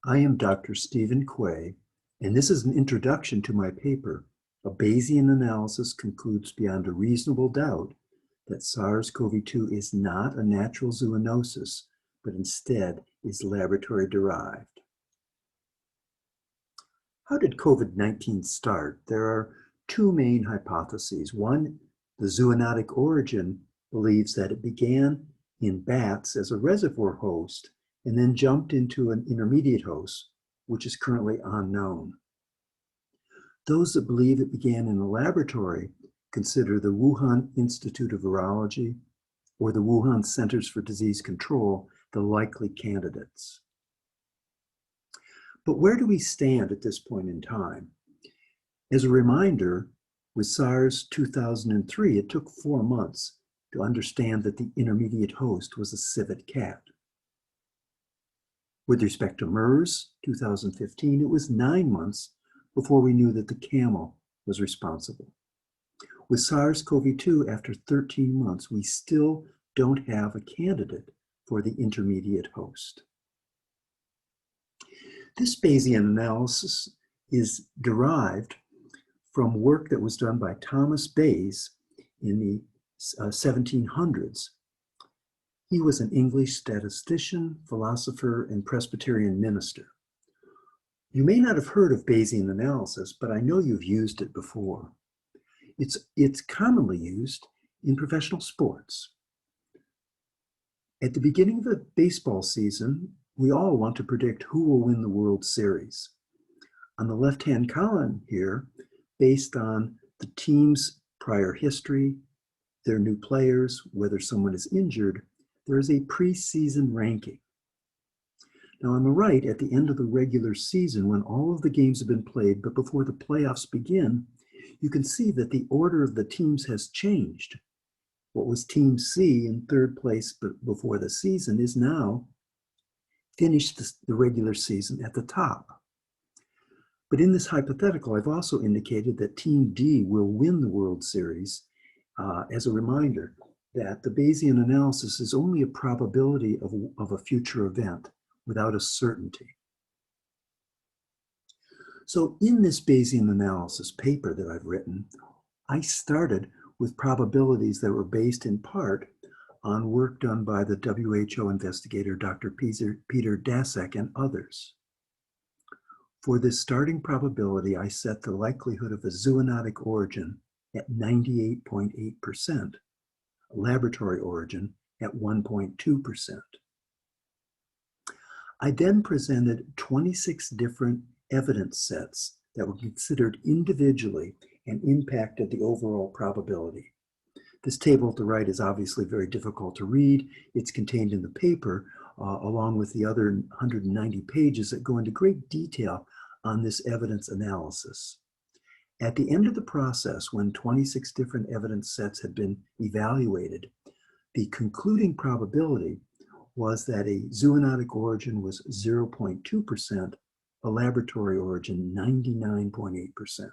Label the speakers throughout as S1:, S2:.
S1: I am Dr. Stephen Quay, and this is an introduction to my paper. A Bayesian analysis concludes beyond a reasonable doubt that SARS-CoV-2 is not a natural zoonosis, but instead is laboratory-derived. How did COVID-19 start? There are two main hypotheses. One, the zoonotic origin believes that it began in bats as a reservoir host and then jumped into an intermediate host, which is currently unknown. Those that believe it began in a laboratory consider the Wuhan Institute of Virology or the Wuhan Centers for Disease Control the likely candidates. But where do we stand at this point in time? As a reminder, with SARS 2003, it took 4 months to understand that the intermediate host was a civet cat. With respect to MERS 2015, it was 9 months before we knew that the camel was responsible. With SARS-CoV-2, after 13 months, we still don't have a candidate for the intermediate host. This Bayesian analysis is derived from work that was done by Thomas Bayes in the 1700s. He was an English statistician, philosopher, and Presbyterian minister. You may not have heard of Bayesian analysis, but I know you've used it before. It's commonly used in professional sports. At the beginning of the baseball season, we all want to predict who will win the World Series. On the left-hand column here, based on the team's prior history, their new players, whether someone is injured, there is a preseason ranking. Now on the right, at the end of the regular season, when all of the games have been played, but before the playoffs begin, you can see that the order of the teams has changed. What was Team C in third place before the season is now finished the regular season at the top. But in this hypothetical, I've also indicated that Team D will win the World Series as a reminder that the Bayesian analysis is only a probability of a future event without a certainty. So in this Bayesian analysis paper that I've written, I started with probabilities that were based in part on work done by the WHO investigator, Dr. Peter Daszak and others. For this starting probability, I set the likelihood of a zoonotic origin at 98.8%, a laboratory origin at 1.2%. I then presented 26 different evidence sets that were considered individually and impacted the overall probability. This table at the right is obviously very difficult to read. It's contained in the paper, along with the other 190 pages that go into great detail on this evidence analysis. At the end of the process, when 26 different evidence sets had been evaluated, the concluding probability was that a zoonotic origin was 0.2%, a laboratory origin 99.8%.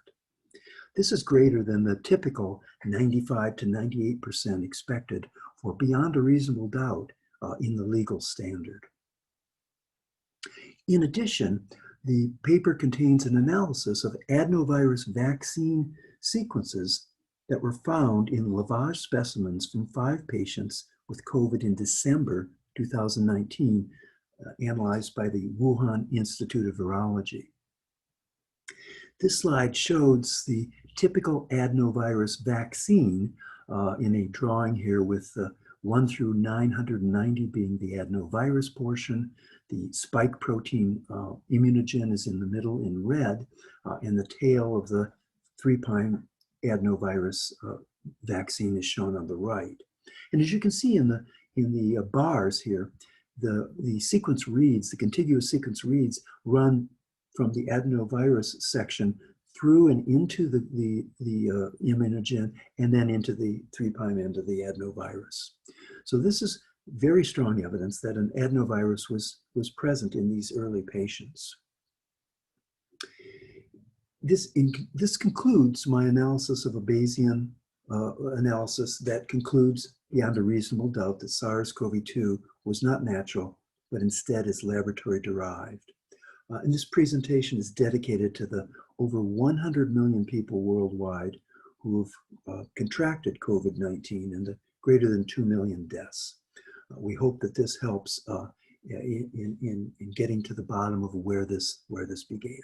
S1: This is greater than the typical 95 to 98% expected for beyond a reasonable doubt in the legal standard. In addition, the paper contains an analysis of adenovirus vaccine sequences that were found in lavage specimens from 5 patients with COVID in December 2019, analyzed by the Wuhan Institute of Virology. This slide shows the typical adenovirus vaccine in a drawing here with 1 through 990 being the adenovirus portion. The spike protein immunogen is in the middle in red, and the tail of the 3' adenovirus vaccine is shown on the right. And as you can see in the bars here, the sequence reads, the contiguous sequence reads run from the adenovirus section through and into the immunogen and then into the 3' end of the adenovirus. So this is very strong evidence that an adenovirus was present in these early patients. This concludes my analysis of a Bayesian analysis that concludes beyond a reasonable doubt that SARS-CoV-2 was not natural, but instead is laboratory derived. And this presentation is dedicated to the over 100 million people worldwide who have contracted COVID-19 and the greater than 2 million deaths. We hope that this helps in getting to the bottom of where this began.